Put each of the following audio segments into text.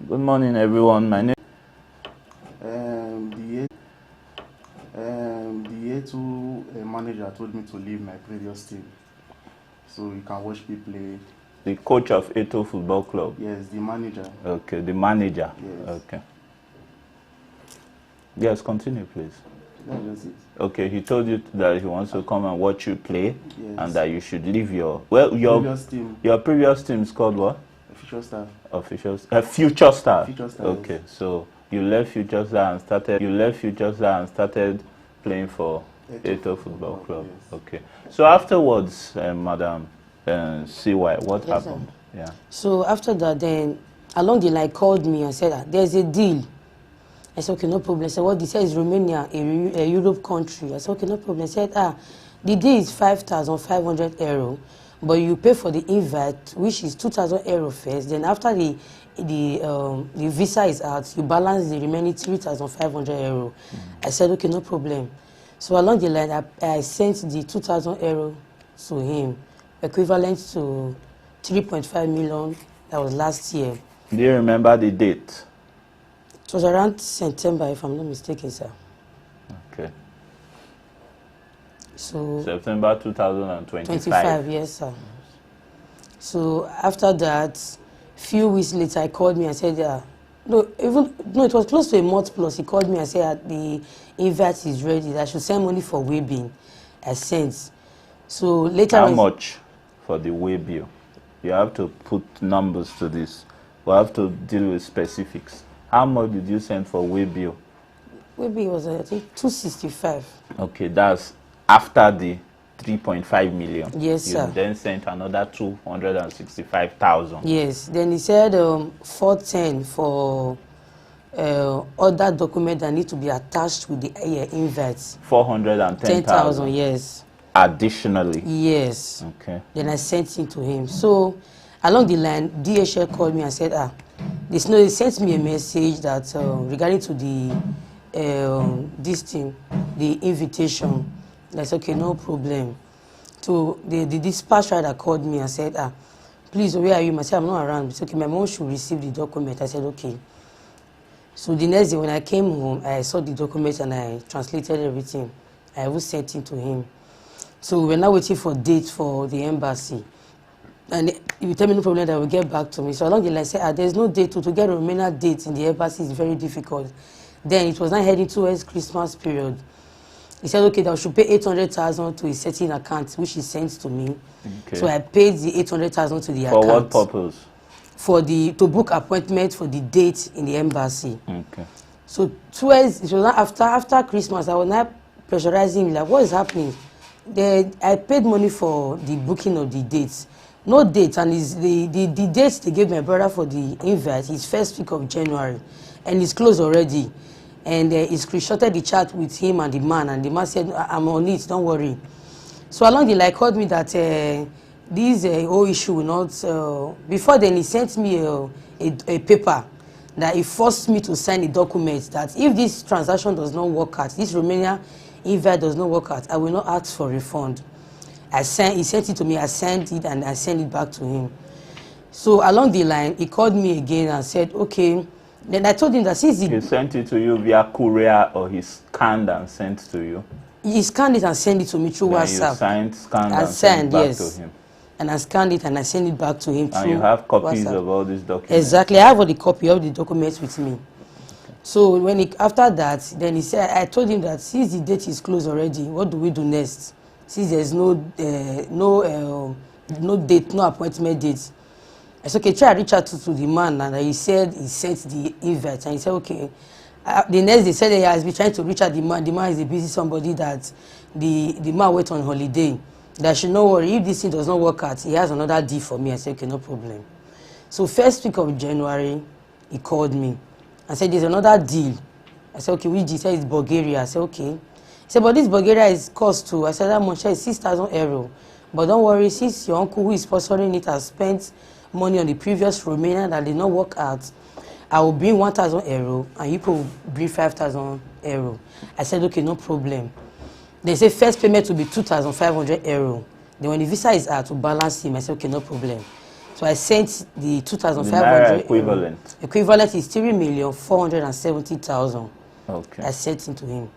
Good morning, everyone. My name. The A2 manager told me to leave my previous team, so you can watch me play. The coach of A2 Football Club. Yes, the manager. Okay, the manager. Yes. Okay. Yes, continue, please. That's just it. Okay, he told you that he wants to come and watch you play, Yes. and that you should leave your previous team. Your previous team is called what? Future Star. Future Star. Future Star. Okay, yes. so you left Future Star and started. Playing for A2 Football Club. Yes. Okay. So afterwards, Madam CY, what happened? Sir. Yeah. So after that, then along the line called me and said, there's a deal. I said, okay, no problem. I said, what? He said is Romania, a Europe country. I said, okay, no problem. I said, the deal is 5,500 euro, but you pay for the invite, which is 2,000 euro first. Then after the visa is out, you balance the remaining 3,500 euro. I said, okay, no problem. So along the line, I sent the 2,000 euro to him, equivalent to 3.5 million. That was last year. Do you remember the date? It was around September, if I'm not mistaken, sir. Okay. So September 2025. 25, yes, sir. So after that, few weeks later, I called me and said, no, it was close to a month plus. He called me and said the invite is ready. I should send money for Webbing. I sent. So later, how much for the way bill? You have to put numbers to this. We have to deal with specifics. How much did you send for way bill? Webbing was, I think, 265. Okay, that's after the 3.5 million. Yes, sir. You then sent another 265,000. Yes. Then he said 410 for other documents that need to be attached with the invites. 410,000. Yes. Additionally. Yes. Okay. Then I sent it to him. So along the line, DHL called me and said, they sent me a message that regarding to the this thing, the invitation. That's okay, no problem. So the dispatch rider called me and said, please, where are you? I said, I'm not around. It's okay, my mom should receive the document. I said, okay. So the next day when I came home, I saw the document and I translated everything. I was sent it to him. So we're now waiting for dates for the embassy. And he will tell me no problem that will get back to me. So along the line, I said, there's no date to get a Romanian date in the embassy is very difficult. Then it was now heading towards Christmas period. He said, okay, that I should pay 800,000 to a certain account, which he sent to me. Okay. So I paid the 800,000 to the account. For what purpose? To book appointment for the date in the embassy. Okay. So it was after Christmas, I was not pressurizing him, like, what is happening? I paid money for the booking of the dates. No date, and the dates they gave my brother for the invite is first week of January, and it's closed already. And he screenshotted the chat with him and the man said, I'm on it, don't worry. So along the line, called me that this whole issue will not, before then he sent me a paper that he forced me to sign a document that if this transaction does not work out, this Romania invite does not work out, I will not ask for refund. He sent it to me, I signed it and I sent it back to him. So along the line, he called me again and said, okay. Then I told him that since he sent it to you via courier, or he scanned and sent to you? He scanned it and sent it to me through WhatsApp. You scanned and sent it back to him? And I scanned it and I sent it back to him through WhatsApp. And you have copies of all these documents? Exactly. I have all the copy of the documents with me. Okay. So after that, then he said, I told him that since the date is closed already, what do we do next? Since there's no date, no appointment date. I said, okay, try to reach out to the man, and he said he sent the invite, and he said, okay. The next day, he said he has been trying to reach out the man. The man is a busy somebody that the man went on holiday. That should not worry, if this thing does not work out, he has another deal for me. I said, okay, no problem. So first week of January, he called me and said, there's another deal. I said, okay, which deal? He said, it's Bulgaria. I said, okay. He said, but this Bulgaria is cost too. I said, that much is 6,000 euro. But don't worry, since your uncle who is sponsoring it has spent money on the previous Romania that did not work out, I will bring 1,000 euro and you will bring 5,000 euro. I said, okay, no problem. They say first payment will be 2,500 euro. Then when the visa is out, to balance him, I said, okay, no problem. So So I sent the The 2,500 Naira equivalent. Equivalent is 3,470,000. Okay. I sent it to him.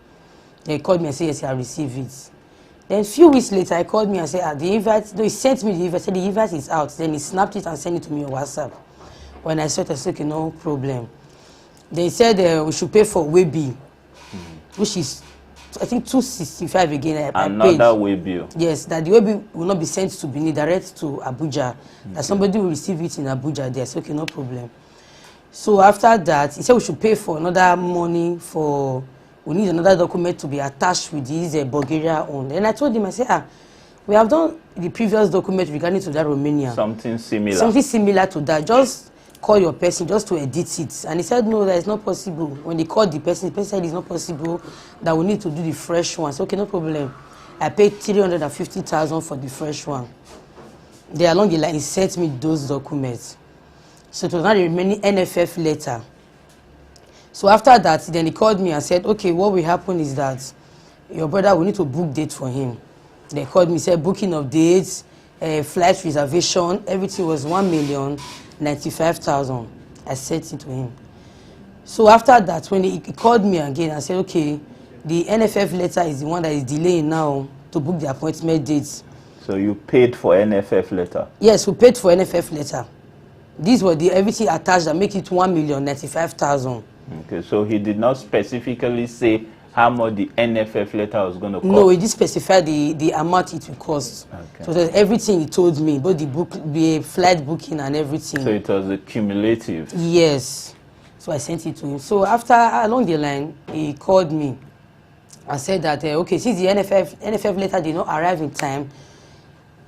Then he called me and said, yes, I received it. Then a few weeks later, he called me and said, the invite, no, he sent me the invite, said the invite is out. Then he snapped it and sent it to me on WhatsApp. When I saw it, I said, okay, no problem. Then he said we should pay for Webi, which is, I think, 265 again. I Another paid. Webi. Yes, that the Webi will not be sent to Benin, direct to Abuja. That somebody will receive it in Abuja there. So, okay, no problem. So after that, he said we should pay for another money for, we need another document to be attached with this Bulgaria on. And I told him, I said, we have done the previous document regarding to that Romania. Something similar. Something similar to that. Just call your person just to edit it. And he said, no, that is not possible. When they called the person said it's not possible, that we need to do the fresh one. So, okay, no problem. I paid 350,000 for the fresh one. Then along the line, he sent me those documents. So it was not the remaining NFF letter. So after that, then he called me and said, okay, what will happen is that your brother will need to book date for him. They called me, said booking of dates, flight reservation, everything was 1,095,000. I sent it to him. So after that, when he called me again and said, okay, the NFF letter is the one that is delaying now to book the appointment dates. So you paid for NFF letter? Yes, we paid for NFF letter. These were the everything attached that make it 1,095,000. Okay, so he did not specifically say how much the NFF letter was going to cost? No, he did specify the amount it will cost. Okay. So that's everything he told me, both the flight booking and everything. So it was a cumulative? Yes. So I sent it to him. So after, along the line, he called me and said that, okay, since the NFF letter did not arrive in time,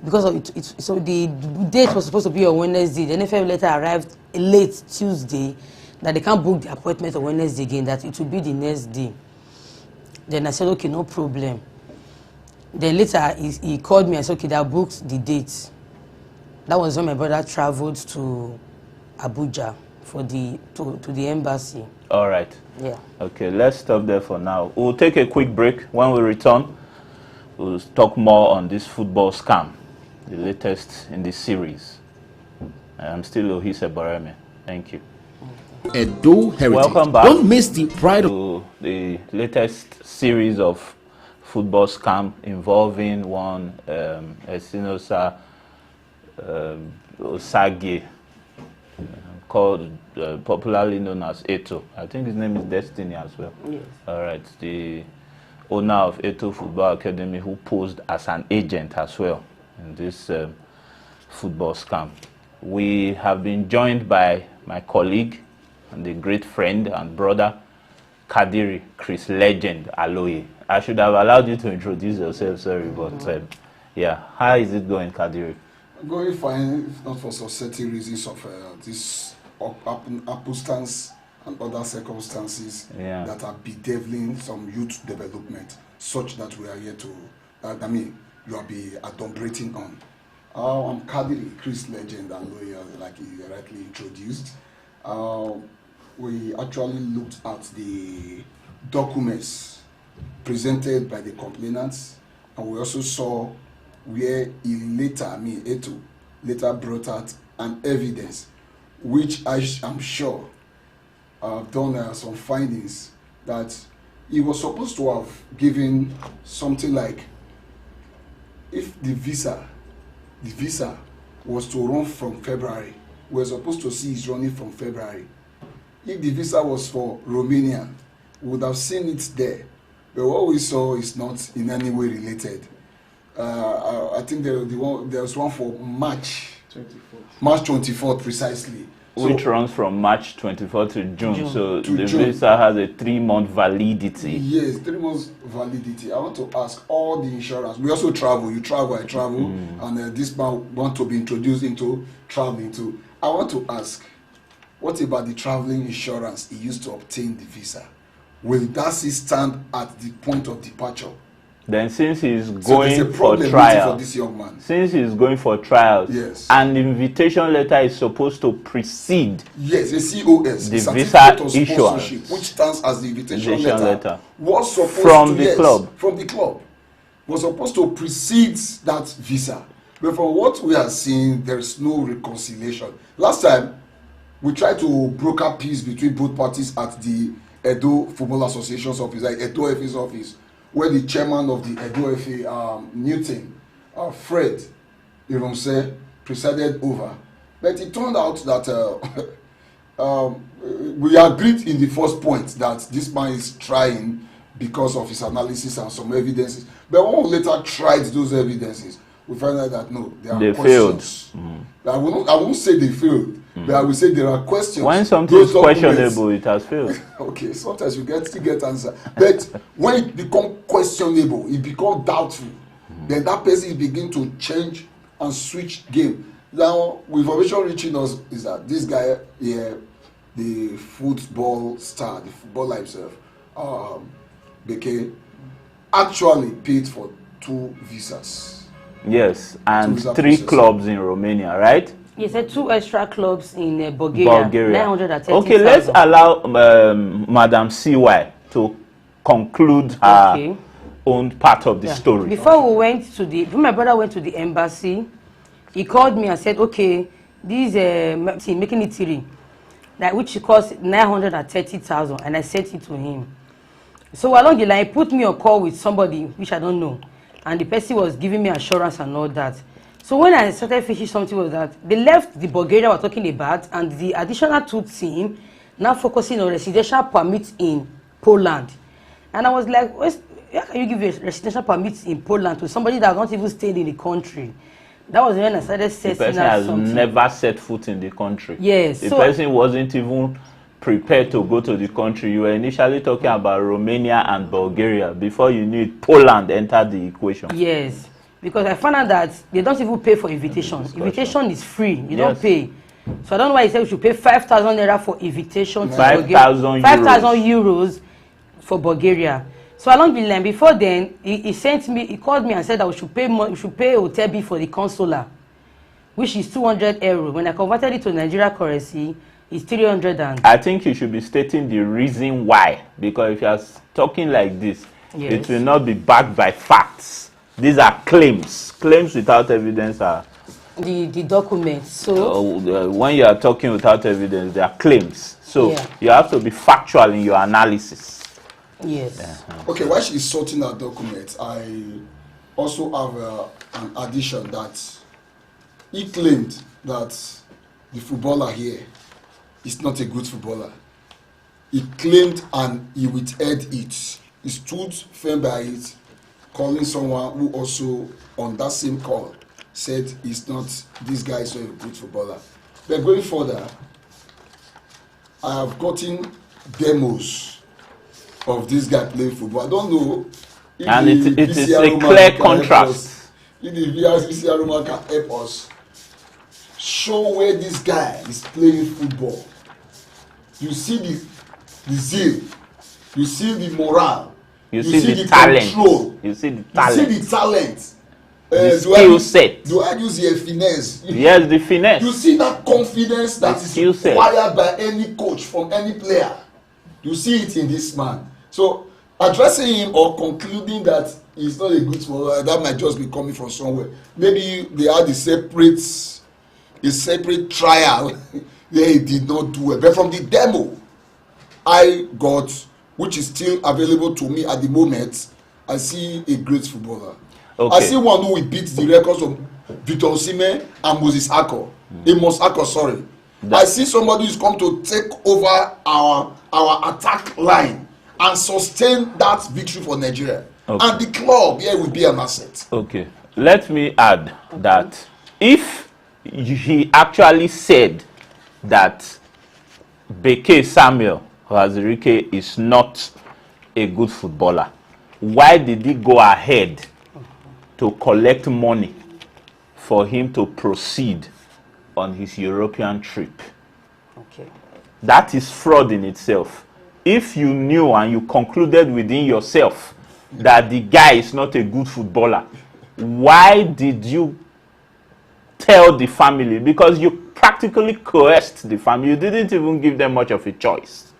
because of it, so the date was supposed to be on Wednesday. The NFF letter arrived late Tuesday, that they can't book the appointment on Wednesday again, that it will be the next day. Then I said, okay, no problem. Then later, he called me and said, okay, they booked the date. That was when my brother traveled to Abuja for to the embassy. All right. Yeah. Okay, let's stop there for now. We'll take a quick break. When we return, we'll talk more on this football scam, the latest in this series. I'm still Ohise Bareme. Thank you. Edo Heritage. Welcome back. Don't miss the pride of to the latest series of football scam involving one Esinosa Osage, called popularly known as Eto. I think his name is Destiny as well. Yes. All right, the owner of Eto Football Academy, who posed as an agent as well in this football scam. We have been joined by my colleague and a great friend and brother, Kadiri Chris Legend Aloye. I should have allowed you to introduce yourself, sorry, but yeah. How is it going, Kadiri? Going fine, if not for society reasons of this circumstance and other circumstances that are bedeviling some youth development, such that we are here to, you are be adumbrating on. I'm Kadiri Chris Legend Aloye, like you rightly introduced. We actually looked at the documents presented by the complainants, and we also saw where he later, Eto, later brought out an evidence, which I am sure I've done some findings that he was supposed to have given something like, if the visa was to run from February, we're supposed to see it's running from February. If the visa was for Romania, we would have seen it there. But what we saw is not in any way related. I think there was one for March 24th. March 24th, precisely. Which runs from March 24th to June. So to the June. visa has a 3-month validity. Yes, 3 months validity. I want to ask all the insurance. We also travel. You travel, I travel. And this man want to be introduced into traveling too. I want to ask, what about the traveling insurance he used to obtain the visa? Will that still stand at the point of departure? Then since he's So going there's a for problem trial, for this young man. since he's going for trials, Yes. and the invitation letter is supposed to precede Yes, the COS, the Certificate visa of issuance, Sponsorship, which stands as the invitation letter, was supposed from to, the club. from the club, was supposed to precede that visa. But from what we are seeing, there is no reconciliation. Last time, we tried to broker peace between both parties at the Edo Football Association's office, like Edo FA's office, where the chairman of the Edo FA, Newton, Fred Iromse, presided over. But it turned out that we agreed in the first point that this man is trying because of his analysis and some evidences. But when we later tried those evidences, we found out that no, there are questions. I won't say they failed, but I will say there are questions. When something is questionable, it has failed. Okay, sometimes you get answer. But when it becomes questionable, it becomes doubtful, then that person begin to change and switch game. Now, with information reaching us is that this guy here, the football star, the footballer himself, Beke, actually paid for 2 visas. Yes, and 3 clubs in Romania, right? He said 2 extra clubs in Bulgaria. 930,000. Okay, let's allow Madam CY to conclude her own part of the story. Before we went to when my brother went to the embassy, he called me and said, okay, this making it 3, that which cost 930,000, and I sent it to him. So along the line, he put me on call with somebody which I don't know, and the person was giving me assurance and all that. So when I started fishing something with that, they left the Bulgaria we're talking about, and the additional 2 team now focusing on residential permits in Poland. And I was like, how can you give a residential permit in Poland to somebody that not even stayed in the country? That was when I started setting up something. The person has never set foot in the country. Yes. The person wasn't even prepared to go to the country. You were initially talking about Romania and Bulgaria. Before you knew it, Poland entered the equation. Yes. Because I found out that they don't even pay for invitation. Invitation is free. You don't pay. So I don't know why he said we should pay 5,000 naira for invitation to 5,000 euros for Bulgaria. So along the line, before then, he called me and said that we should pay hotel bill for the consular, which is 200 euro. When I converted it to Nigeria currency, it's 300. I think you should be stating the reason why, because if you are talking like this, it will not be backed by facts. These are claims. Claims without evidence are the documents. So when you are talking without evidence, they are claims. So you have to be factual in your analysis. Yes. Okay, while she's sorting her documents, I also have an addition that he claimed that the footballer here is not a good footballer. He claimed and he withheld it. He stood firm by it, calling someone who also on that same call said this guy is not a good footballer. But going further, I have gotten demos of this guy playing football. I don't know if and it is a clear contrast. If the VRCC Aroma can help us show where this guy is playing football. You see the zeal, you see the morale, you see the talent, control, you see the talent, the talent. The skill set. Do I use the finesse? Yes, the finesse. You see that confidence that is required by any coach from any player. You see it in this man. So addressing him or concluding that he's not a good footballer, that might just be coming from somewhere. Maybe they had a separate trial where he did not do well. But from the demo I got, which is still available to me at the moment, I see a great footballer. Okay. I see one who will beat the records of Victor Osimhen and Moses Ako. Amos Ako, sorry. I see somebody who's come to take over our attack line and sustain that victory for Nigeria. Okay. And the club here will be an asset. Okay. Let me add that if he actually said that Beke Samuel Wazirike is not a good footballer, why did he go ahead to collect money for him to proceed on his European trip? Okay. That is fraud in itself. If you knew and you concluded within yourself that the guy is not a good footballer, why did you tell the family? Because you practically coerced the family. You didn't even give them much of a choice.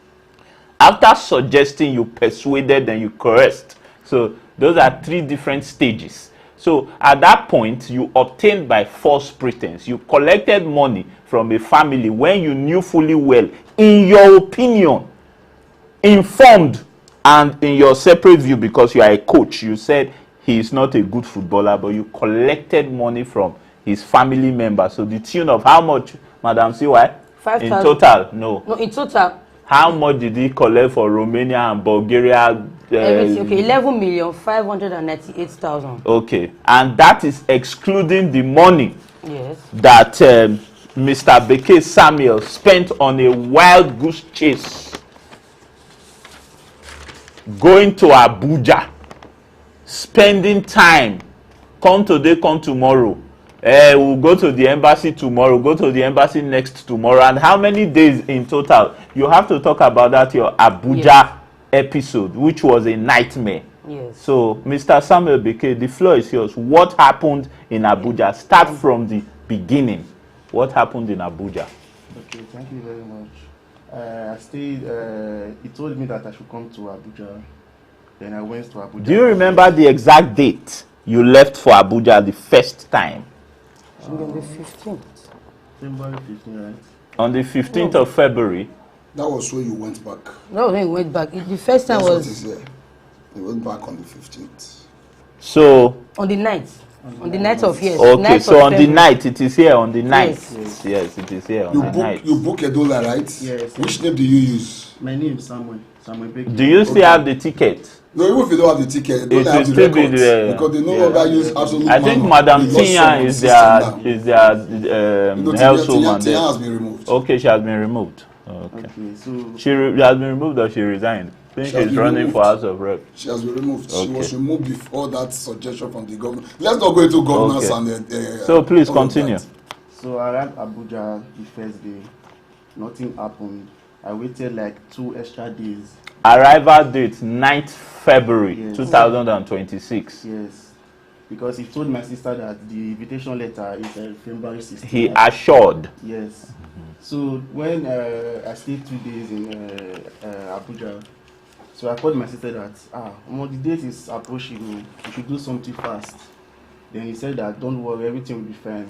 After suggesting, you persuaded and you coerced. So those are 3 different stages. So at that point, you obtained by false pretense. You collected money from a family when you knew fully well, in your opinion, informed, and in your separate view, because you are a coach, you said he is not a good footballer, but you collected money from his family members. So the tune of how much, Madam CY? 5,000. In total? No, in total. How much did he collect for Romania and Bulgaria? Everything. Okay, 11,598,000. Okay, and that is excluding the money that Mr. Beke Samuel spent on a wild goose chase, going to Abuja, spending time, come today, come tomorrow. We'll go to the embassy tomorrow, go to the embassy next tomorrow. And how many days in total? You have to talk about that, your Abuja episode, which was a nightmare. Yes. So, Mr. Samuel Beke, the floor is yours. What happened in Abuja? Start from the beginning. What happened in Abuja? Okay, thank you very much. I stayed, he told me that I should come to Abuja. Then I went to Abuja. Do you remember the exact date you left for Abuja the first time? On the 15th. February 15th, right? On the 15th of February. That was when you went back. No, when we went back. The first time That's was... what is there. You went back on the 15th. So... On the 9th. On the 9th of yes. Okay, so on the night, it is here on the 9th. Yes, yes, it is here on the night. You book a dollar, right? Yes. Which name do you use? My name is Samuel Beke. Do you still have the ticket? No, even if you don't have the ticket, you It don't will have the still be records. there. Because they no longer use absolute I think man. Madam They got Tia someone is system their now. health woman. Tia has been removed. Okay, she has been removed. Okay. So She has been removed or she resigned? I think She has she's been running removed. for House of Rep. She has been removed. She Okay. was removed before that suggestion from the government. Let's not go into governance Okay. and So please all of continue. that. So I arrived Abuja the first day. Nothing happened. I waited like 2 extra days. Arrival date 9th February Yes. 2026. Yes. Because he told my sister that the invitation letter is February 16th. He assured. Yes. So when I stayed 2 days in Abuja, so I called my sister that the date is approaching, we should do something fast. Then he said that don't worry, everything will be fine.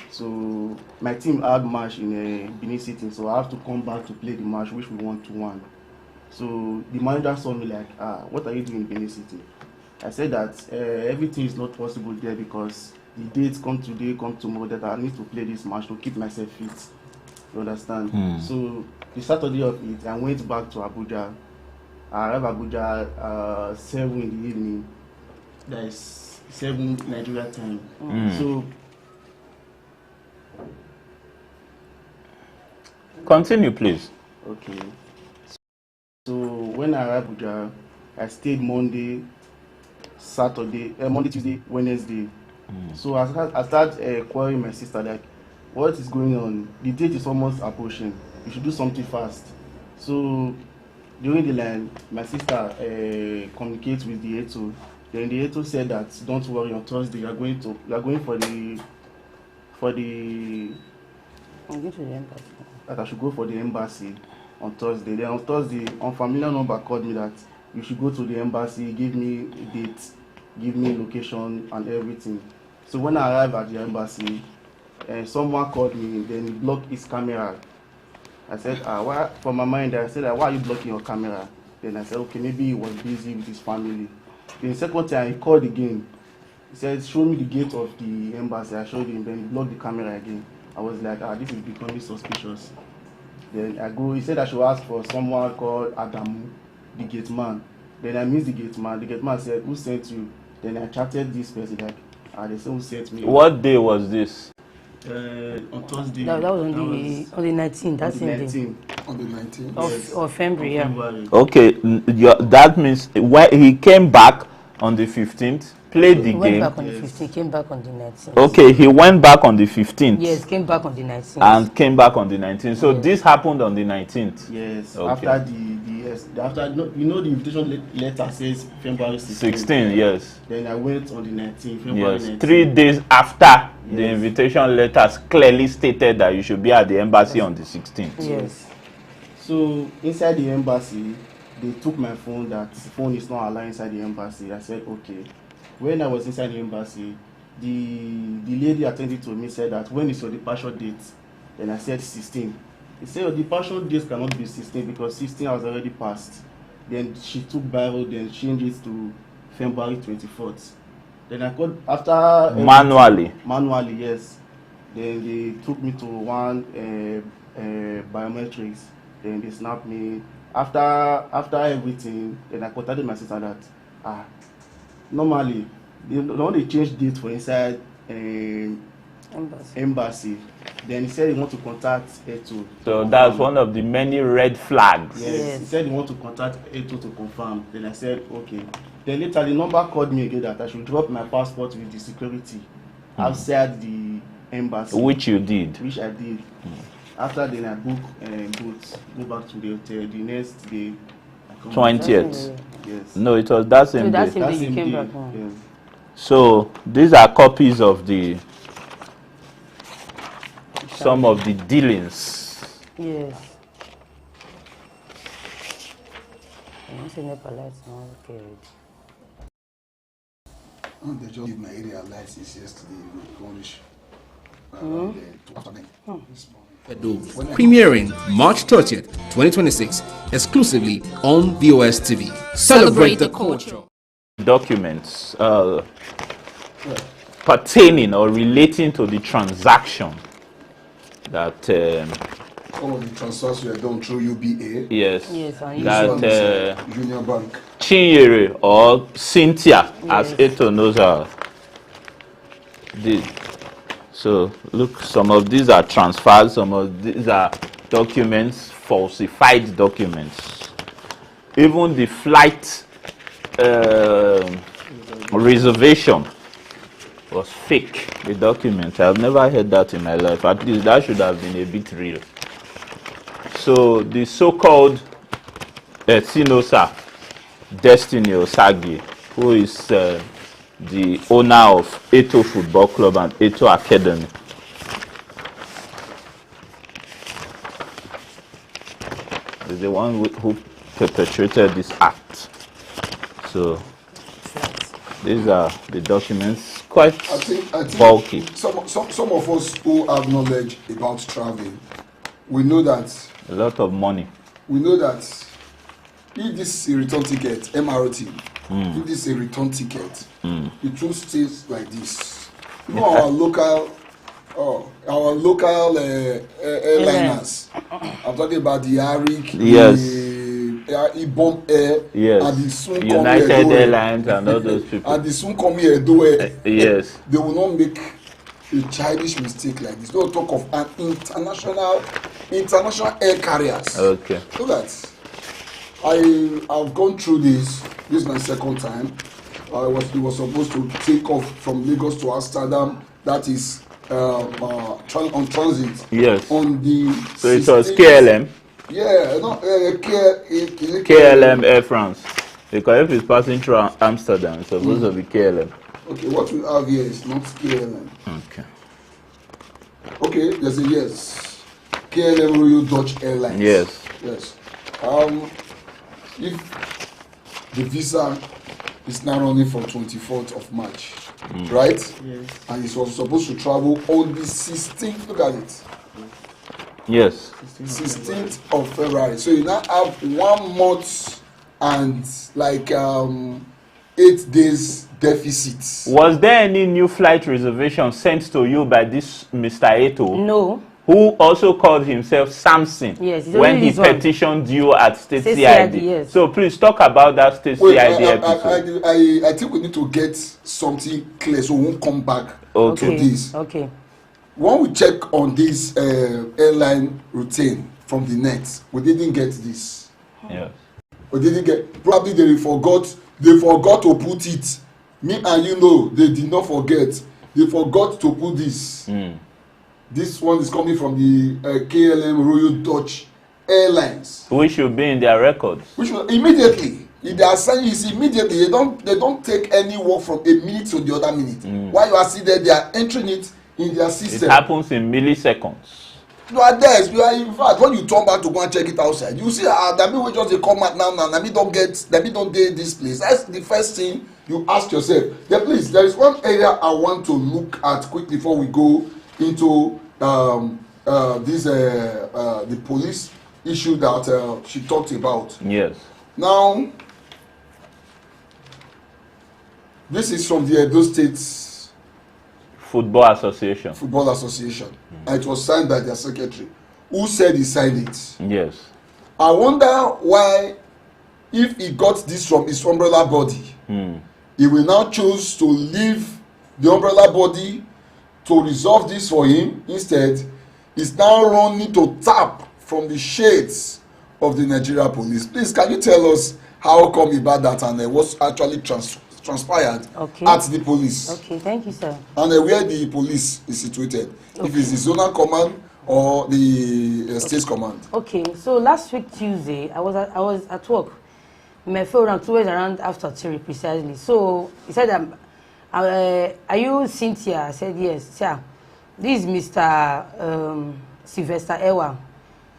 So my team had match in Benin City, so I have to come back to play the match which we won 2-1. So the manager saw me like, what are you doing in Benin City? I said that everything is not possible there because the dates come today, come tomorrow, that I need to play this match to keep myself fit. You understand? So the Saturday of it, I went back to Abuja. I arrived Abuja 7 in the evening. That is 7 Nigeria time. So Continue, please. okay. So when I arrived Abuja, I stayed Monday, Tuesday, Wednesday. So I started quarreling my sister like, what is going on? The date is almost approaching. You should do something fast. So during the line, my sister communicates with the ATO. Then the ATO said that don't worry, on Thursday you are going for the that I should go for the embassy on Thursday. Then on Thursday, unfamiliar number called me that you should go to the embassy, give me a date, give me location and everything. So when I arrived at the embassy, someone called me, then he blocked his camera. I said, why? From my mind, I said, why are you blocking your camera? Then I said, okay, maybe he was busy with his family. Then the second time, he called again. He said, show me the gate of the embassy. I showed him, then he blocked the camera again. I was like, this is becoming suspicious. Then I go, he said I should ask for someone called Adamu, the gate man. Then I missed the gate man. The gate man said, who sent you? Then I chatted this person, like, they said, who sent me? What day was this? On Thursday. That was on the 19th. That's the 19th. On the 19th. Of February, yeah. Okay, that means when he came back on the 15th, played the He went game. back on the 15th, came back on the 19th. Okay, he went back on the 15th. Yes, came back on the 19th. And came back on the 19th. So this happened on the 19th. Yes. Okay. After the invitation letter says February 16, yes. Then I went on the 19th. February Yes. 19th. 3 days after the invitation letters clearly stated that you should be at the embassy on the 16th. Yes. So inside the embassy, they took my phone. That the phone is not allowed inside the embassy. I said okay. when I was inside the embassy, the lady attending to me said that when is your departure date? Then I said 16. He said your departure date cannot be 16 because 16 has already passed. Then she took Bible, then changed it to February 24th. Then I called after manually, yes. Then they took me to one biometrics. Then they snapped me. After everything, then I contacted my sister that normally they only change date for inside embassy. Then he said he want to contact Eto. So that's one of the many red flags. Yes. He said he want to contact Eto to confirm. Then I said okay. Then later the number called me again that I should drop my passport with the security outside the embassy. Which you did. Which I did. After then I booked go back to the hotel the next day. 20th. Yes. No, it was that same day. That same day you came back home. Yeah. So these are copies of some of the dealings. Yes. I say Nepal lights now. Okay. They just gave my area license yesterday. Edo, premiering March 30th, 2026, exclusively on VOS TV. Celebrate the culture. Documents pertaining or relating to the transaction that all of the transfers were done through UBA. yes, and that Union Bank. Chinyere or Cynthia, as Eto knows her, did. So look, some of these are transfers, some of these are documents, falsified documents. Even the flight reservation was fake, the document. I've never heard that in my life. At least that should have been a bit real. So the so-called Sinosa, Destiny Osagi, who is the owner of Eto Football Club and Eto Academy, is the one who perpetrated this act. So these are the documents, quite I think bulky. Some of us who have knowledge about traveling, we know that A lot of money. we know that if this is a return ticket, MRT, if this is a return ticket, it won't stay like this. You know our local airliners. I'm talking about the Arik, Yes. the Ibom Air, Yes. and the soon United Airlines and all those people. and the soon come here do it. Yes. They will not make a childish mistake like this. Don't talk of an international air carriers. Okay. So that I've gone through this. This is my second time. It was supposed to take off from Lagos to Amsterdam. That is on transit. Yes. On the. So it was 16th. KLM. Yeah, no, KLM Air France. Because if it's passing through Amsterdam, it's supposed to be KLM. Okay, what we have here is not KLM. Okay. Okay, there's a yes. KLM Royal Dutch Airlines. Yes. Yes. If the visa is now running from 24th of March, right? Yes. And it was supposed to travel on the 16th. Look at it. Yes. 16th of February. So you now have 1 month and like 8 days deficit. Was there any new flight reservation sent to you by this Mr. Eto? No. Who also called himself Samson Yes, it's when only he this one. petitioned you at State State CID. CID, yes. So please talk about that State CID episode. I think we need to get something clear so we won't come back to this. Okay. When we check on this airline routine from the net, we didn't get this. Yeah. We didn't get. Probably they forgot to put it. Me and you know they did not forget. They forgot to put this. This one is coming from the KLM Royal Dutch Airlines. Which should be in their records. Which will immediately, if they are saying is immediately, they don't take any work from a minute to the other minute. While you are sitting there, they are entering it in their system. It happens in milliseconds. You are there. You are, in fact, when you turn back to go and check it outside, you see that me we just dey come out now. That me don't get. That me don't dey this place. That's the first thing you ask yourself. Yeah, please, there is one area I want to look at quickly before we go into the police issue that she talked about. Yes. Now, this is from the Edo State Football Association. And it was signed by their secretary, who said he signed it. Yes. I wonder why, if he got this from his umbrella body, he will now choose to leave the umbrella body to resolve this for him. Instead, he's now running to tap from the shades of the Nigeria police. Please, can you tell us how come about that and what's actually transpired at the police? Okay, thank you, sir. And where the police is situated, if it's the zonal command or the state command. Okay, so last week Tuesday, I was at work. My phone around 2 hours around after 3 precisely. So he said, "Are you Cynthia?" I said, "Yes, sir. This is Mr. Sylvester Ewa."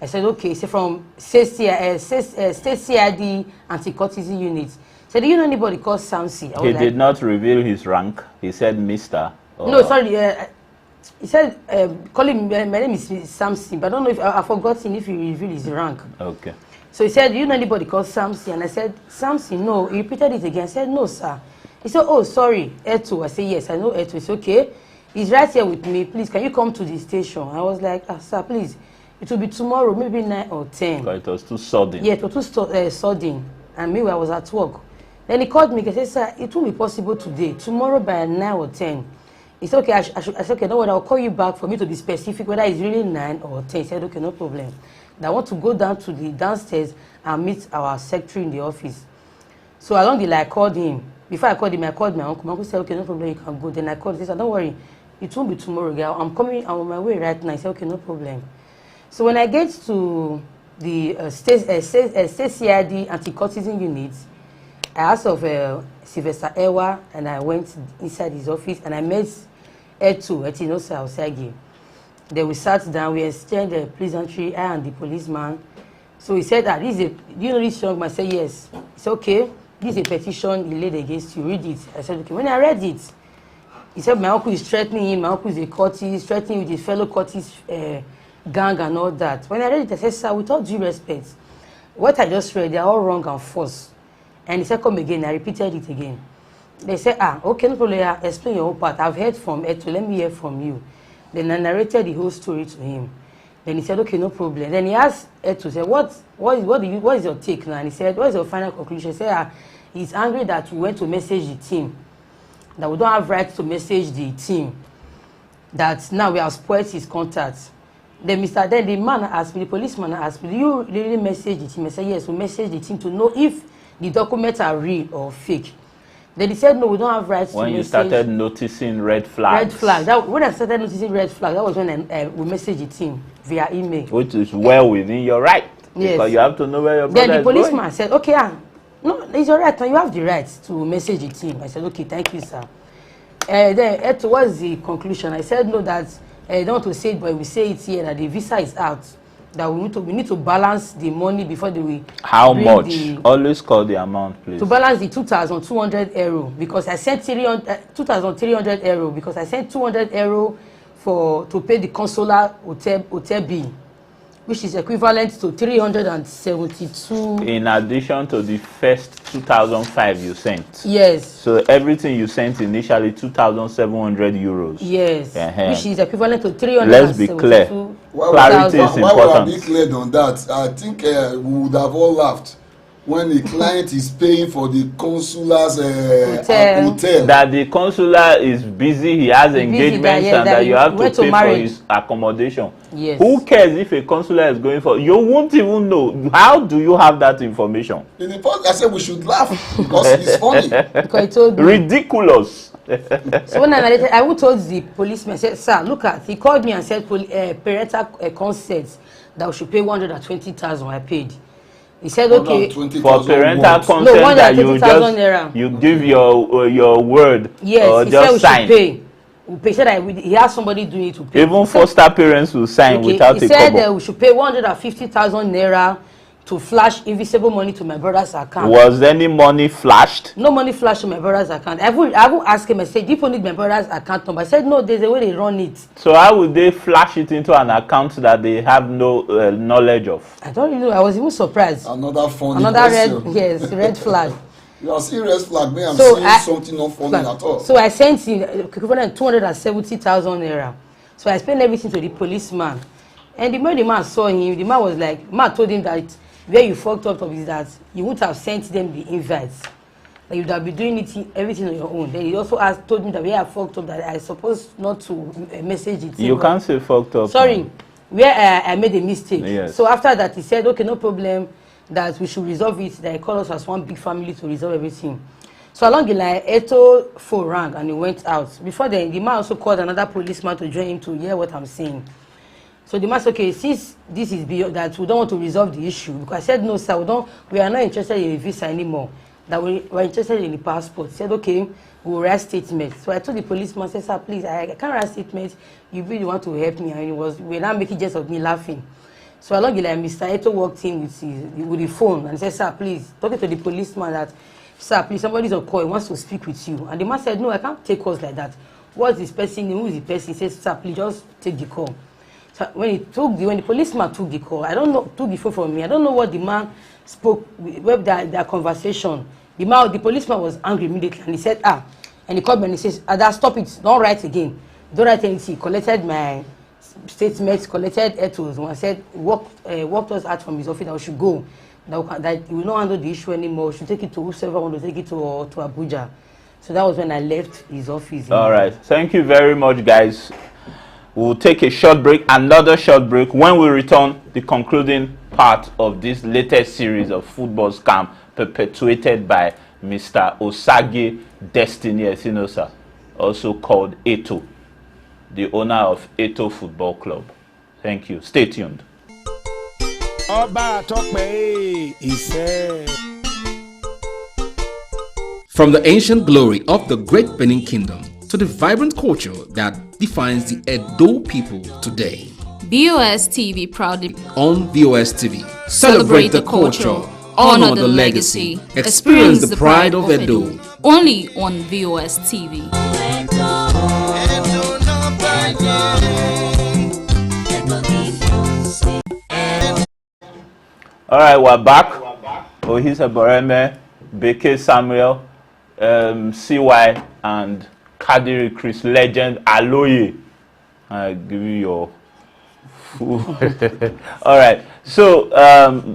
I said, "Okay." He said, "From State CID Anti-Cultism Unit." He said, "Do you know anybody called Samson?" He did not reveal his rank. He said, "Mr." No, sorry. He said, "Call him. My name is Samson, but I don't know if I've forgotten if he revealed his rank." Okay. So he said, "Do you know anybody called Samson?" And I said, "Samson, no." He repeated it again. I said, "No, sir." He said, "Oh, sorry, Eto." I said, "Yes, I know Eto." He said, "Okay. He's right here with me. Please, can you come to the station?" I was like, "Sir, please. It will be tomorrow, maybe 9 or 10. But it was too sudden. Yeah, it was too sudden. And meanwhile, I was at work. Then he called me and said, "Sir, it won't be possible today. Tomorrow by 9 or 10. He said, "Okay, I said, "Okay, no worry, I'll call you back for me to be specific whether it's really 9 or 10. He said, "Okay, no problem." I want to go down to the downstairs and meet our secretary in the office. So along the line, I called him. Before I called him, I called my uncle. My uncle said, "Okay, no problem, you can go." Then I called him. He said, "Don't worry, it won't be tomorrow, girl. I'm on my way right now." I said, "Okay, no problem." So when I get to the state CID Anti-Cultism Unit, I asked of Sylvester Ewa, and I went inside his office and I met Eto Etinosa Osagi. Then we sat down, we exchanged a pleasantry, I and the policeman. So he said, "Do you know this young man?" I said, "Yes." He said, "Okay, this is a petition he laid against you. Read it." I said, "Okay." When I read it, he said, "My uncle is threatening him. My uncle is a cultist, threatening with his fellow cultist gang and all that." When I read it, I said, "Sir, with all due respect, what I just read, they are all wrong and false." And he said, "Come again." I repeated it again. They said, "Okay, no problem. Explain your whole part. I've heard from Eto. Let me hear from you." Then I narrated the whole story to him. Then he said, "Okay, no problem." Then he asked Eto, said, what is your take now?" And he said, "What is your final conclusion?" He said, he's angry that we went to message the team, that we don't have right to message the team, that now we have spoiled his contacts. Then the man asked me, the policeman asked me, "Do you really message the team?" I said, "Yes, we message the team to know if the documents are real or fake." Then he said, "No, we don't have rights to message." When you started noticing red flags. Red flag. When I started noticing red flag, that was when we messaged the team via email. Which is well within your right. Yes. Because you have to know where your brother is going. Then the policeman said, "Okay, no, it's all right. You have the right to message the team." I said, "Okay, thank you, sir." Then towards the conclusion, I said, "No, that I don't want to say it, but we say it here that the visa is out. That we need to balance the money before they will." How much? Always call the amount, please. To balance the 2,200 euro, because I sent 2,300 euro, because I sent 200 euro to pay the consular hotel bill, which is equivalent to 372. In addition to the first 2,005 you sent. Yes. So everything you sent initially 2,700 euros. Yes. Which is equivalent to 372. Let's be clear. Clarity is important. Why we are clear on that? I think we would have all laughed when the client is paying for the consular's hotel. That the consular is busy, he has engagements, and that you have to pay for his accommodation. Yes. Who cares if a consular is going for? You won't even know. How do you have that information? In the past, I said we should laugh because it's funny. Because he told me. Ridiculous. So when I told the policeman, I said, "Sir, look at." He called me and said, "Parental consent that we should pay 120,000." I paid. He said, "Okay." For parental consent, that you give your word. Yes, or he just said we sign. should pay. He said he has somebody doing it to pay. Even foster parents will sign without a kobo. He said we should pay 150,000 naira to flash invisible money to my brother's account. Was any money flashed? No money flashed to my brother's account. I even asked him, I said, do you need my brother's account number? I said, no, there's a way they run it. So how would they flash it into an account that they have no knowledge of? I don't know. I was even surprised. Another funny red flag. You are seeing red flag, man. I'm seeing something not funny at all. So I sent him equivalent 270,000 naira. So I explained everything to the policeman. And the man saw him, the man was like, man told him that where you fucked up is that you would have sent them the invites. That you would have been doing everything on your own. Then he also told me that where I fucked up, that I supposed not to message it. You can't say fucked up. Sorry, where I made a mistake. Yes. So after that, he said, okay, no problem, that we should resolve it. That he called us as one big family to resolve everything. So along the line, Eto phone rang and he went out. Before then, the man also called another policeman to join him to hear what I'm saying. So the man said, okay, since this is beyond that, we don't want to resolve the issue. Because I said, no, sir, we are not interested in a visa anymore. That we're interested in the passport. He said, okay, we'll write statement. So I told the policeman, I said, sir, please, I can't write statement. You really want to help me. And we're not making jest of me laughing. So along the line, Mr. Eto walked in with the phone and said, sir, please, talking to the policeman that, sir, please, somebody's on call, he wants to speak with you. And the man said, no, I can't take calls like that. What's this person? Who is the person? He says, sir, please, just take the call. So when the policeman took the call, took the phone from me. I don't know what the man spoke with their conversation. The policeman was angry immediately, and he said, and he called me and he says, stop it, don't write again, don't write anything. He collected my statements, collected Eto's, and I said, walked us out from his office that we should go, that he will not handle the issue anymore. We should take it to whoever want to take it to Abuja. So that was when I left his office. All right, thank you very much, guys. We'll take a short break, another short break. When we return, the concluding part of this latest series of football scam perpetuated by Mr. Osage Destiny Etinosa, also called Eto, the owner of Eto Football Club. Thank you. Stay tuned. From the ancient glory of the great Benin Kingdom to the vibrant culture that defines the Edo people today. VOS TV proudly on VOS TV. Celebrate the culture, honor the legacy, experience the pride of Edo. Only on VOS TV. All right, we're back. Ohisa Boreme, Beke Samuel, CY, and Kadiri Chris legend Aloye. I give you your full. All right. So,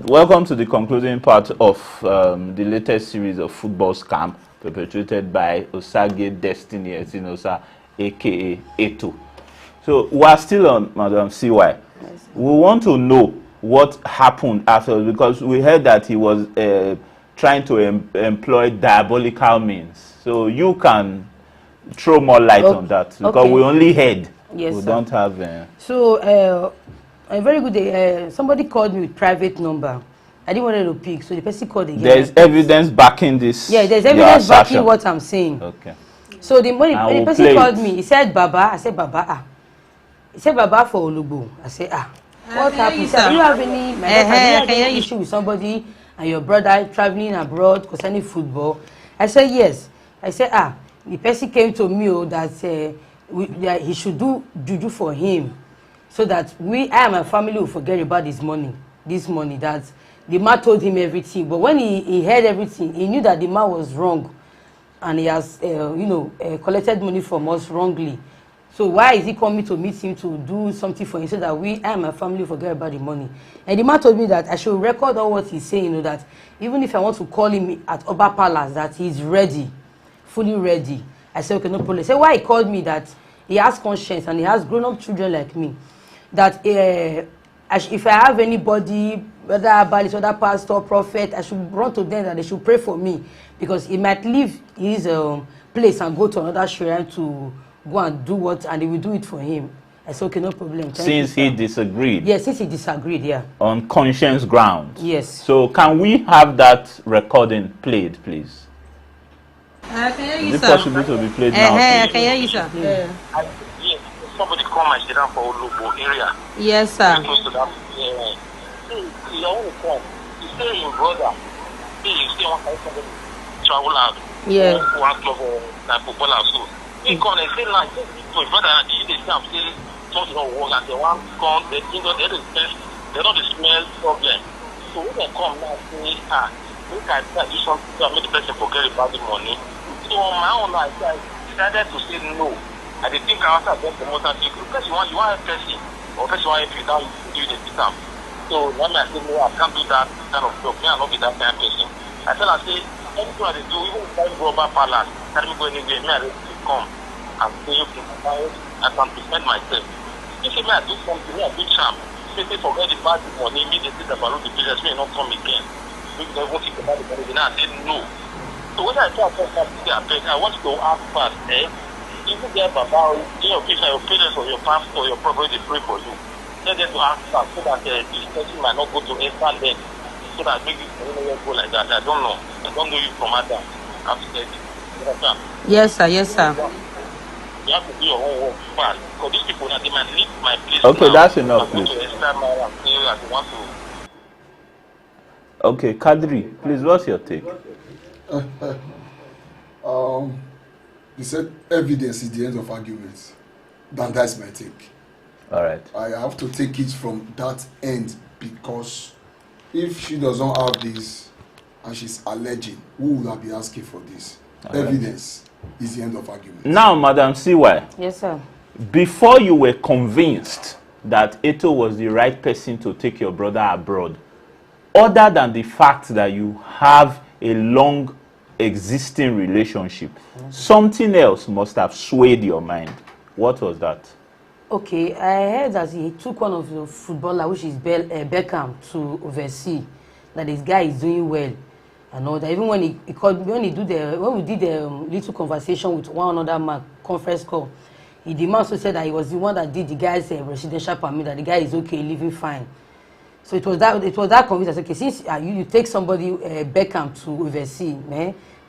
welcome to the concluding part of the latest series of football scam perpetrated by Osage Destiny Etinosa, aka Eto. So, we are still on Madam CY. Yes. We want to know what happened after, because we heard that he was trying to employ diabolical means. So, you can throw more light on that, because we only heard. Yes, we sir. don't have. So a very good day. Somebody called me with private number. I didn't want to pick, so the person called again. There is evidence backing this. Yeah, there's evidence backing what I'm saying. Okay. So when the person called me, he said Baba. I said Baba. He said Baba for Olubu. I said what happened? He said, do you have any issue with somebody and your brother traveling abroad concerning football? I said yes. I said the person came to me that he should do juju for him, so that I and my family will forget about this money. That the man told him everything, but when he heard everything, he knew that the man was wrong, and he has collected money from us wrongly. So why is he coming to meet him to do something for him, so that I and my family will forget about the money? And the man told me that I should record all what he's saying, that even if I want to call him at Oba Palace, that he's ready, fully ready. I said, okay, no problem. He said, why he called me, that he has conscience and he has grown-up children like me, that if I have anybody, whether about other pastor, prophet, I should run to them, that they should pray for me, because he might leave his place and go to another shrine to go and do what, and they will do it for him. I said, okay, no problem. Since he disagreed? Yes, since he disagreed, yeah. On conscience grounds? Yes. So can we have that recording played, please? Is it possible to be played now? I can hear you, sir. Yes. Somebody come and sit down for Olubo area. Yes, sir. Close to that. you stay in brother, you stay one side somebody travel out. Yeah. One club or like football or so. He come and say like my brother and they say I'm still something don't work and they want come, they think that they don't smell problem. So when they come now say, we can do something to make the person forget about the money. So on my own I decided to say no. I didn't think I was against the most thing because you want a person or person want to down you the system. So when I say no, I can't do that kind of job. Me, I not be that kind of person. I tell her say anything I do, even if I go over palace, tell me go anywhere, me I ready to come and say okay, I can defend myself. If me I do something, me I do charm. Say forget the bad money, immediately the balloon the business may not come again. Maybe they won't think about the money, then I say no. So when I tell myself I want to ask first, even there Baba, your parents or your pastor or your prophet they pray for you. Tell them to ask first so that this person might not go to enter them. So that maybe you go like that. I don't know. I don't know you from Adam. I have to tell you. Yes, sir. Yes, sir. You have to do your own work fast. Because these people now, they might leave my place. Okay, now. that's enough, I'm going please. to extra mile and say I want to. Okay, Kadri, please, what's your take? You said evidence is the end of arguments. That's my take. All right. I have to take it from that end because if she doesn't have this and she's alleging, who will I be asking for this? All evidence is the end of argument. Now, Madam CY. Yes, sir. Before you were convinced that Eto was the right person to take your brother abroad, other than the fact that you have a long existing relationship, something else must have swayed your mind. What was that? Okay, I heard that he took one of the footballer, which is Beckham, to oversee that this guy is doing well and all that. Even when he called, when we did the little conversation with one another man, conference call, the man also said that he was the one that did the guy's residential permit, that the guy is okay, living fine. So it was that convinced. Okay, since you take somebody Beckham to oversee,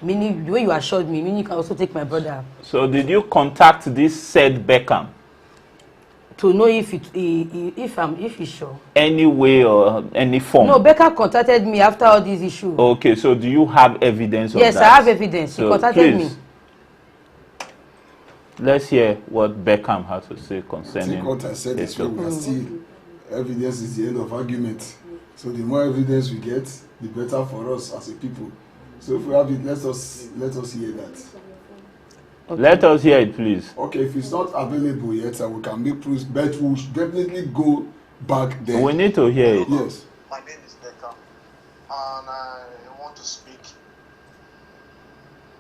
meaning the way you assured me, meaning you can also take my brother. So did you contact this said Beckham? To know if he's sure. Any way or any form? No, Beckham contacted me after all these issues. Okay, so do you have evidence of that? Yes, I have evidence. So he contacted please, me. Let's hear what Beckham has to say concerning. I think what I said is we are still evidence is the end of argument. So the more evidence we get, the better for us as a people. So if we have it, let us hear that. Okay. Let us hear it, please. Okay, if it's not available yet, we can make proofs, but we should definitely go back there. We need to hear it. Yes. My name is Beckham, and I want to speak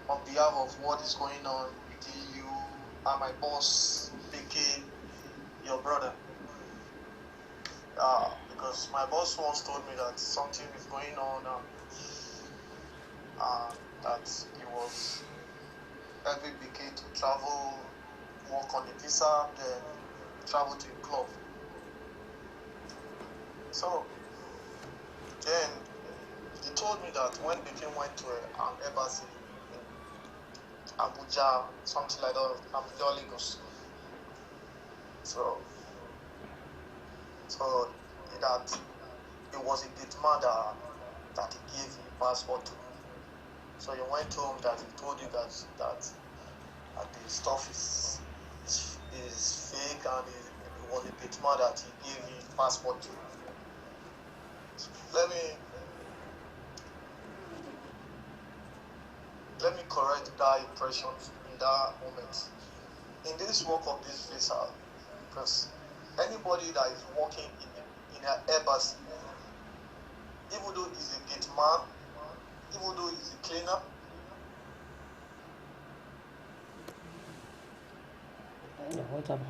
on behalf of what is going on between you and my boss, Vicky, your brother. Because my boss once told me that something is going on, that he was every Vicky to travel, work on the visa, then travel to the club. So then he told me that when Vicky went to an embassy in Abuja, something like that, Abuja, Lagos. So that it was a gate man that he gave him passport to. So he went home that he told you that the stuff is fake and it was a gate man that he gave him passport to. Let me correct that impression in that moment. In this work of this visa, because anybody that is working in an embassy, even though he's a gate man, even though he's a cleaner, whatever.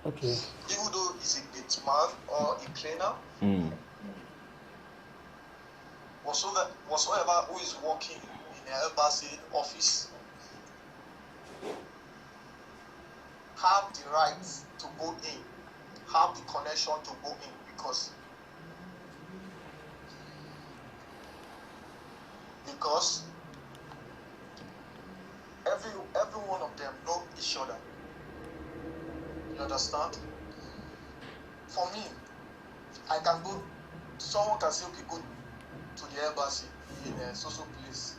Okay. Even though he's a gate man or a cleaner, whatsoever who is working in an embassy office have the right to go in, have the connection to go in, because every one of them know each other. You understand? For me, I can go someone can say, okay, go to the embassy in a social place,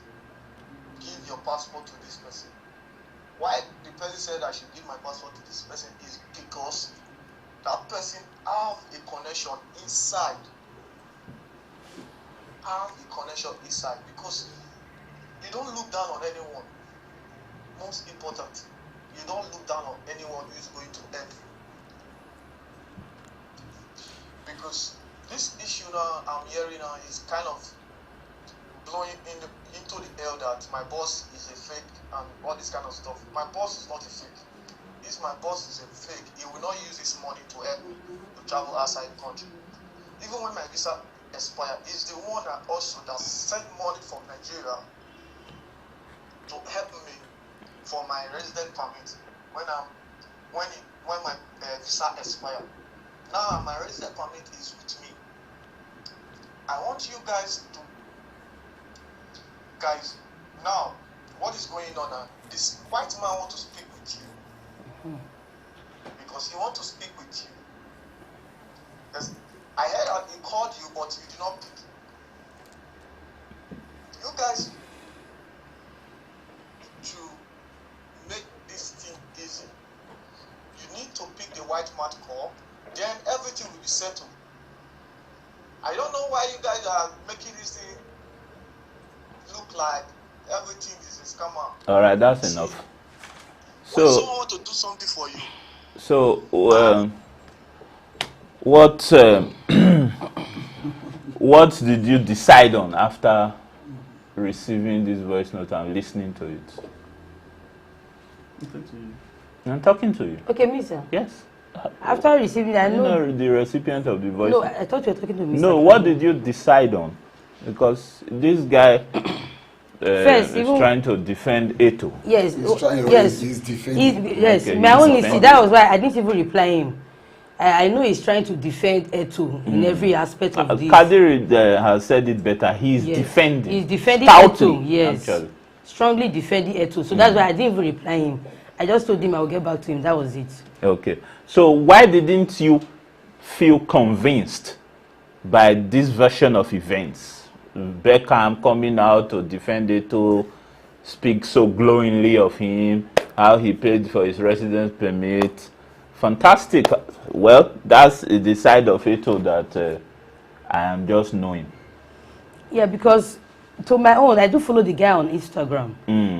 give your passport to this person. Why the person said I should give my passport to this person is because that person have a connection inside. Have a connection inside, because you don't look down on anyone. Most important, you don't look down on anyone who is going to hell. Because this issue now I'm hearing now is kind of blowing into the air that my boss is a fake and all this kind of stuff. My boss is not a fake. If my boss is a fake, he will not use his money to help me to travel outside the country. Even when my visa expired, he's the one that also that sent money from Nigeria to help me for my resident permit when my visa expired. Now my resident permit is with me. I want you guys now what is going on now? This white man want to speak with you because he want to speak with you. Yes, I heard that he called you, but you did not pick. You guys, to make this thing easy, you need to pick the white man call, then everything will be settled. I don't know why you guys are making this thing look like everything is a scammer. All right, that's enough. So, when someone want to do something for you. So, what did you decide on after receiving this voice note and listening to it? I'm talking to you. Okay, me, sir. Yes. After receiving, I know the recipient of the voice. No, I thought you were talking to me. No, what did you decide on? Because this guy First, is trying to defend Eto. Yes, He's defending. Yes, Okay, my own is that was why I didn't even reply him. I know he's trying to defend Eto in every aspect of this. Kadiri has said it better. He's defending. He's defending stoutly, Eto, yes. Actually. Strongly defending Eto. So that's why I didn't even reply him. I just told him I would get back to him. That was it. Okay. So why didn't you feel convinced by this version of events? Beckham coming out to defend Eto, speak so glowingly of him, how he paid for his residence permit. Fantastic. Well, that's the side of Eto that I am just knowing. Yeah, because to my own, I do follow the guy on Instagram.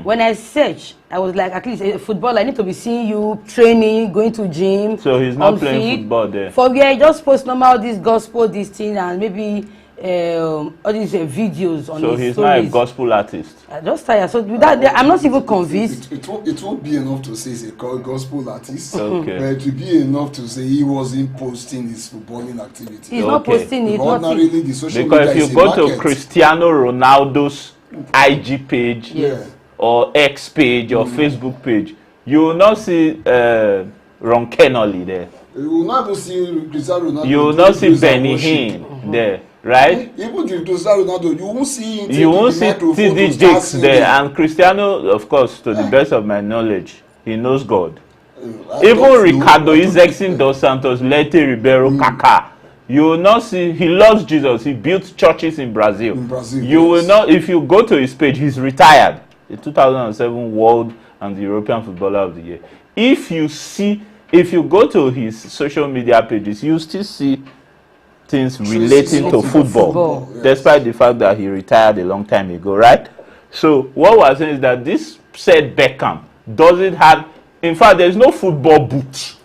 When I search, I was like, at least a footballer, I need to be seeing you training, going to gym. So he's not playing football there? For where he just post normal this gospel, this thing, and maybe all these videos on his stories. So he's not a gospel artist? I just tired. So with that, I'm not even convinced. It won't be enough to say he's a gospel artist. Okay. But it will be enough to say he wasn't posting his footballing activity. He's not posting it. Ordinarily, the social because media if you go to Cristiano Ronaldo's IG page or X page or Facebook page, you will not see Ron Kenoly there. You will not see Cristiano Ronaldo. You will not see Benny Hinn there. Right? Even if Cristiano Ronaldo, you won't see him. You won't see TD Jakes there. And Cristiano, of course, to the best of my knowledge, he knows God. Even Ricardo Izexin dos Santos, Lete Ribeiro, Kaká. You will not see, he loves Jesus. He built churches in Brazil. You will not, if you go to his page, he's retired. The 2007 World and the European Footballer of the Year. If you go to his social media pages, you still see things relating to football, despite the fact that he retired a long time ago, right? So what we're saying is that this said Beckham doesn't have, in fact, there's no football boot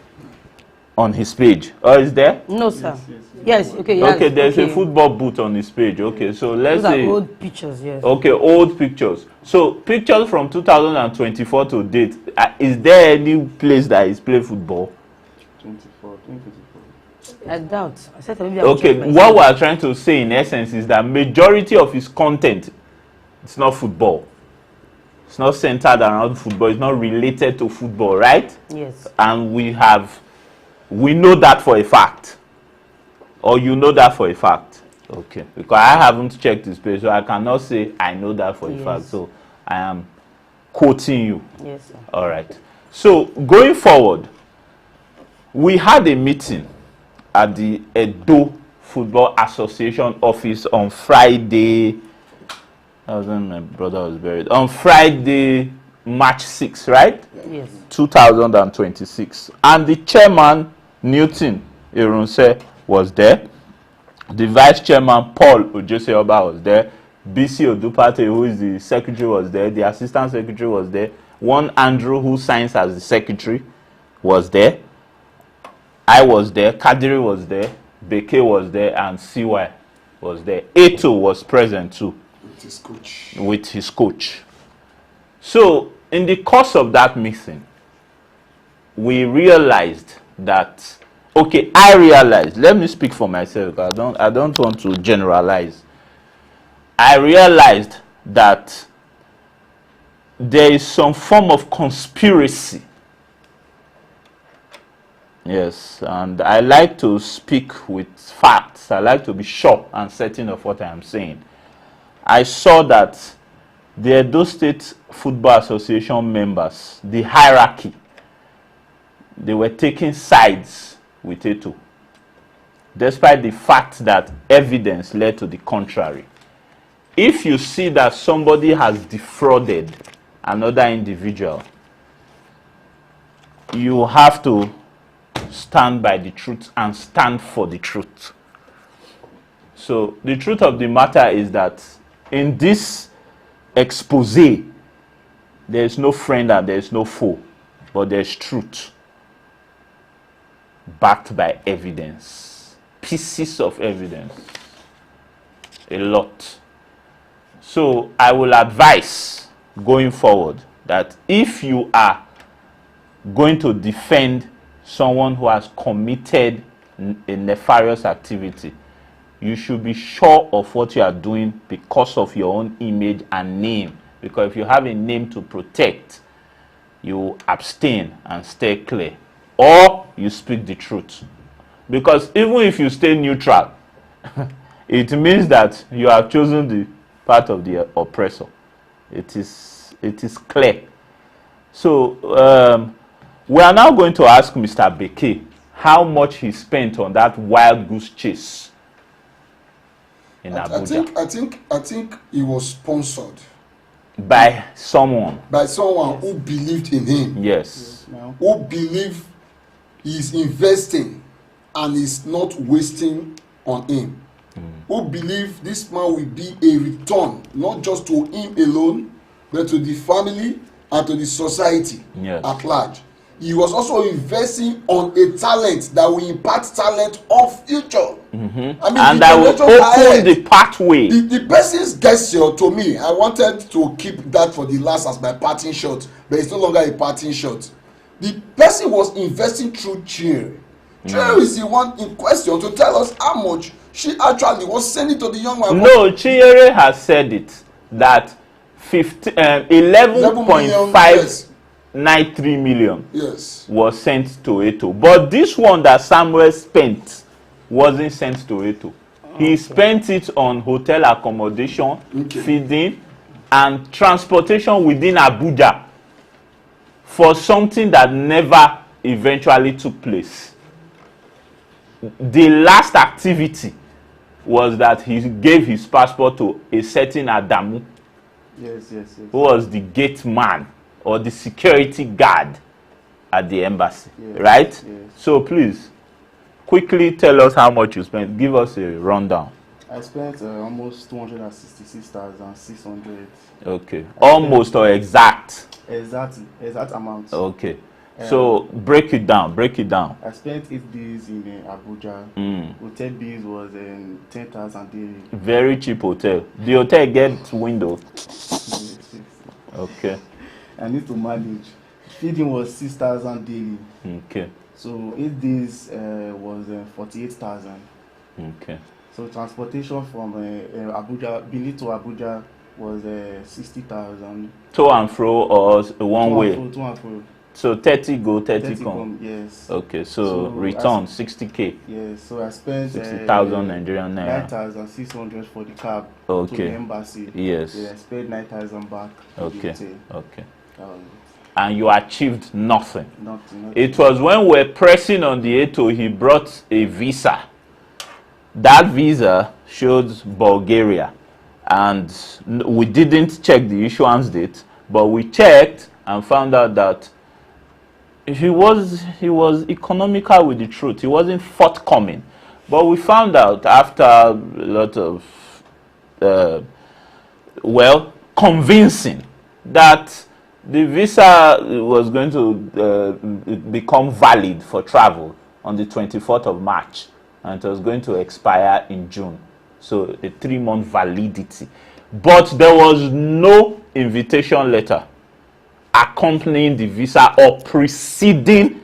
on his page. Or is there? No, sir. Yes, okay. Yes, okay, there's a football boot on his page. Okay, so let's say old pictures, yes. Okay, old pictures. So pictures from 2024 to date. Is there any place that he's played football? 2024. I doubt. I said maybe okay, what we are trying to say in essence is that majority of his content, it's not football. It's not centered around football. It's not related to football, right? Yes. And we know that for a fact. Or you know that for a fact. Okay. Because I haven't checked his page, so I cannot say I know that for a fact. So I am quoting you. Yes, sir. All right. So going forward, we had a meeting at the Edo Football Association office on Friday. That was when my brother was buried. On Friday, March 6, right? Yes. 2026. And the chairman, Newton Irunse, was there. The vice chairman, Paul Ojoseoba, was there. BC Odupate, who is the secretary, was there. The assistant secretary was there. One Andrew, who signs as the secretary, was there. I was there. Kadiri was there. Beke was there. And CY was there. Eto was present too. With his coach. So, in the course of that meeting, we realized that, okay, I realized, let me speak for myself, I don't want to generalize. I realized that there is some form of conspiracy. Yes, and I like to speak with facts. I like to be sure and certain of what I am saying. I saw that the Edo State Football Association members, the hierarchy, they were taking sides with Eto, despite the fact that evidence led to the contrary. If you see that somebody has defrauded another individual, you have to stand by the truth and stand for the truth. So the truth of the matter is that in this expose, there is no friend and there is no foe, but there is truth backed by evidence, pieces of evidence, a lot. So I will advise going forward that if you are going to defend someone who has committed a nefarious activity, you should be sure of what you are doing because of your own image and name. Because if you have a name to protect, you abstain and stay clear. Or you speak the truth. Because even if you stay neutral, it means that you have chosen the part of the oppressor. It is clear. So we are now going to ask Mr. Beke how much he spent on that wild goose chase in Abuja. I think he was sponsored by someone. By someone who believed in him. Yes. Who believed he is investing and is not wasting on him. Who believe this man will be a return, not just to him alone, but to the family and to the society at large. He was also investing on a talent that will impact talent of future. I mean, and that will open the pathway. The person's gesture to me, I wanted to keep that for the last as my parting shot, but it's no longer a parting shot. The person was investing through Chiri. Chiri is the one in question to tell us how much she actually was sending to the young man. No, Chiri has said it that 11.593 million was sent to Eto. But this one that Samuel spent wasn't sent to Eto. He spent it on hotel accommodation, feeding, and transportation within Abuja for something that never eventually took place. The last activity was that he gave his passport to a certain Adamu, who was the gate man or the security guard at the embassy, right? Yes. So please, quickly tell us how much you spent. Give us a rundown. I spent almost 266,600. Okay. Almost or exact? Exact amount. Okay. So break it down. I spent 8 days in Abuja. Hotel bills was 10,000 daily. Very cheap hotel. The hotel gets window. Okay. I need to manage. Feeding was 6,000 daily. Okay. So 8 days was 48,000. Okay. So transportation from Abuja, Benin to Abuja was 60,000. To and fro or one way? To and fro. So 30 go, 30 come. Yes. Okay, so return 60k. Yes, so I spent 60,000 Nigerian naira. 9,600 for the cab to the embassy. Yes. Yeah, I spent 9,000 back. Okay. And you achieved nothing. Nothing. It was when we were pressing on the Eto, he brought a visa that visa showed Bulgaria, and we didn't check the issuance date, but we checked and found out that he was economical with the truth. He wasn't forthcoming. But we found out after a lot of convincing, that the visa was going to become valid for travel on the 24th of March, and it was going to expire in June. So a 3-month validity. But there was no invitation letter accompanying the visa or preceding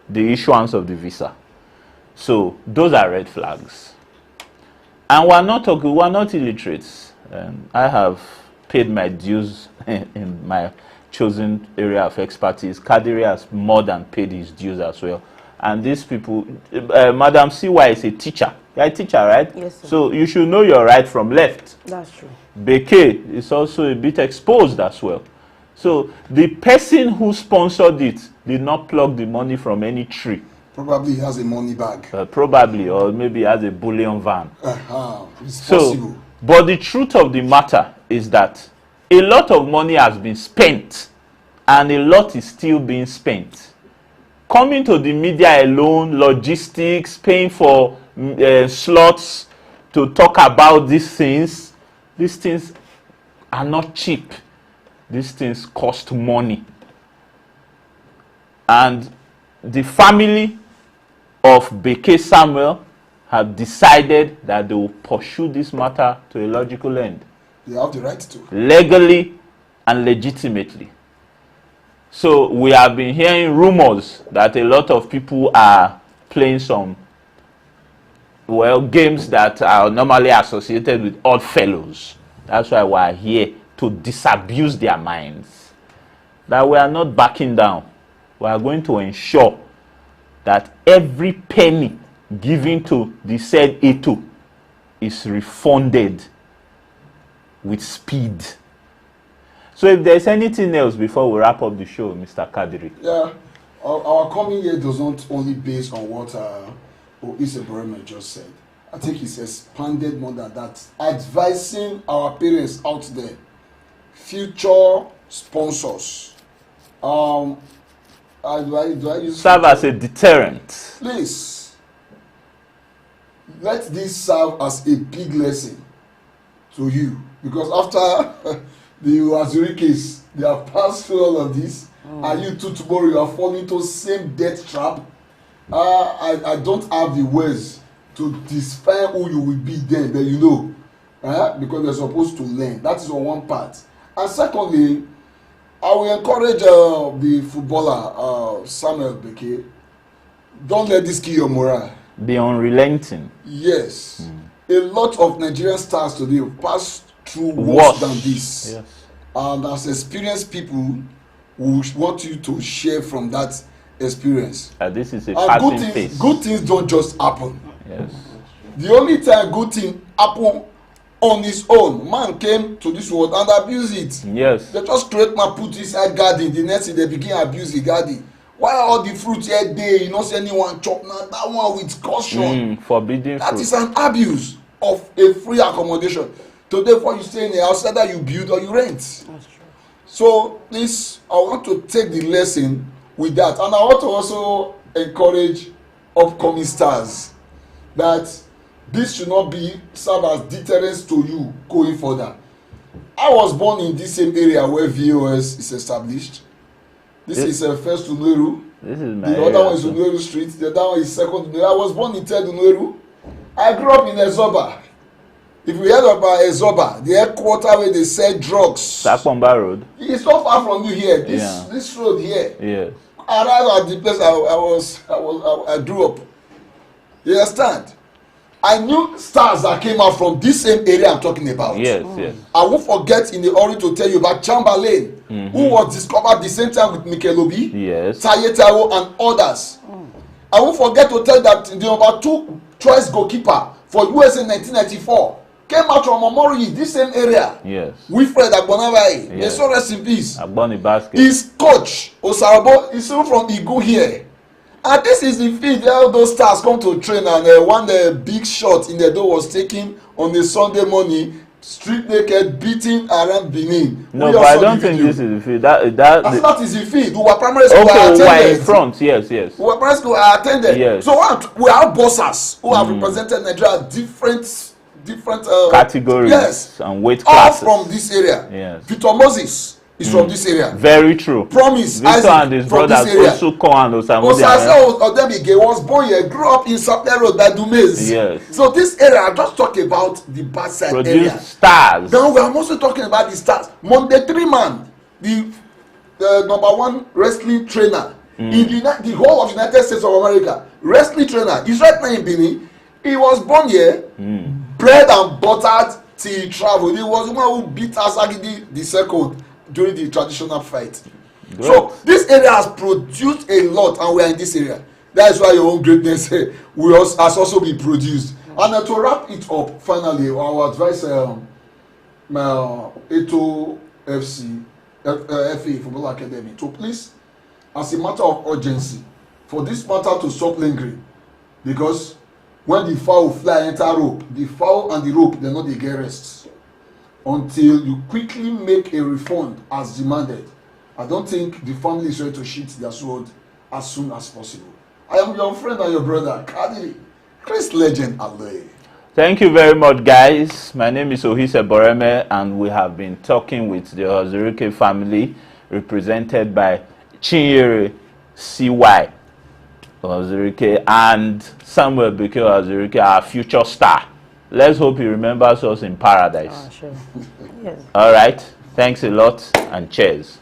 the issuance of the visa. So those are red flags. And we're not illiterates. I have paid my dues in my chosen area of expertise. Kadiri has more than paid his dues as well. And these people, Madam CY is a teacher. You're a teacher, right? Yes, sir. So you should know your right from left. That's true. Beke is also a bit exposed as well. So the person who sponsored it did not plug the money from any tree. Probably he has a money bag. Probably, or maybe has a bullion van. It's possible. But the truth of the matter is that a lot of money has been spent, and a lot is still being spent. Coming to the media alone, logistics, paying for slots to talk about these things are not cheap. These things cost money. And the family of Beke Samuel have decided that they will pursue this matter to a logical end. They have the right to. Legally and legitimately. So we have been hearing rumors that a lot of people are playing some, games that are normally associated with odd fellows. That's why we are here, to disabuse their minds. That we are not backing down. We are going to ensure that every penny given to the said Eto is refunded with speed. So if there's anything else before we wrap up the show, Mr. Kadiri. Yeah, our coming here does not only based on what Issa Burema just said. I think it's expanded more than that. Advising our parents out there, future sponsors. Do I use serve as a deterrent? Please, let this serve as a big lesson to you, because after the Waziri case, they have passed through all of this, and you too tomorrow you are falling into the same death trap. I don't have the words to define who you will be then, but you know, because you're supposed to learn. That is on one part. And secondly, I will encourage the footballer Samuel Beke. Don't let this kill your morale. Be unrelenting. Yes. A lot of Nigerian stars today have passed through worse than this. Yes. And as experienced people, we want you to share from that experience. This is a passing phase. Good things don't just happen. Yes. The only time good thing happen on his own, man came to this world and abused it. Yes. They just create man put inside garden, the next thing they begin abuse the garden. Why all the fruits here dey, you no see anyone chop? Now that one with caution. Forbidden that fruit. Is an abuse of a free accommodation. Today, for you stay in a house, either you build or you rent. That's true. So please, I want to take the lesson with that, and I want to also encourage upcoming stars that this should not be serve as deterrence to you going further. I was born in this same area where VOS is established. This is first Uneru. This is my the other one is Uneru Street. The other one is second Uneru. I was born in third Uneru. I grew up in Ezoba. If you heard about Ezoba, the headquarters where they sell drugs. Sapomba Road. It's not far from you here. This road here. Yes. Around at the place I grew up. You understand? I knew stars that came out from this same area I'm talking about. Yes, yes. I won't forget in the hurry to tell you about Chamberlain, who was discovered the same time with Mikelobi, yes, Taye Taiwo, and others. I won't forget to tell that the number 2 choice goalkeeper for USA in 1994 came out from Omori, this same area. Yes. Wilfred Agbonavai. Yes. They saw rest in peace. Agboni Basket. His coach, Osarabo, is from Igu here. And this is the field where all those stars come to train, and one big shot in the door was taken on a Sunday morning, street naked, beating around Benin. No, but I don't think this is the field. That is the field. We were primary school. Okay, we were in front. Yes, yes. We were primary school. I attended. Yes. So we have bosses who have represented Nigeria different categories, yes, and weight classes. All from this area. Yes. Victor Moses is from this area. Very true. Promise Victor Isaac and his brothers also come and Osamode Odemige was born here, grew up in Sapele Road by Dumez. Yes. So this area, I just talk about the bad side produce area. Stars. Then we are also talking about the stars. Monday 3 man, the #1 wrestling trainer in the whole of United States of America. Wrestling trainer. He's right now in Benin. He was born here, bread and buttered till he traveled. He was the one who beat Asagidi II during the traditional fight. Great. So this area has produced a lot, and we are in this area. That is why your own greatness has also been produced. And to wrap it up, finally, our advice, Eto FC, FA Football Academy, to please, as a matter of urgency, for this matter to stop lingering, because when the fowl fly enter rope, the fowl and the rope, they know they get rest until you quickly make a refund as demanded. I don't think the family is ready to sheath their sword as soon as possible. I am your friend and your brother, Kadiri, Chris Legend Aloy. Thank you very much, guys. My name is Ohise Boreme, and we have been talking with the Ozurike family, represented by Chinyere CY Ozurike and Samuel Beke Ozurike, our future star. Let's hope he remembers us in paradise. Sure. Yes. All right. Thanks a lot, and cheers.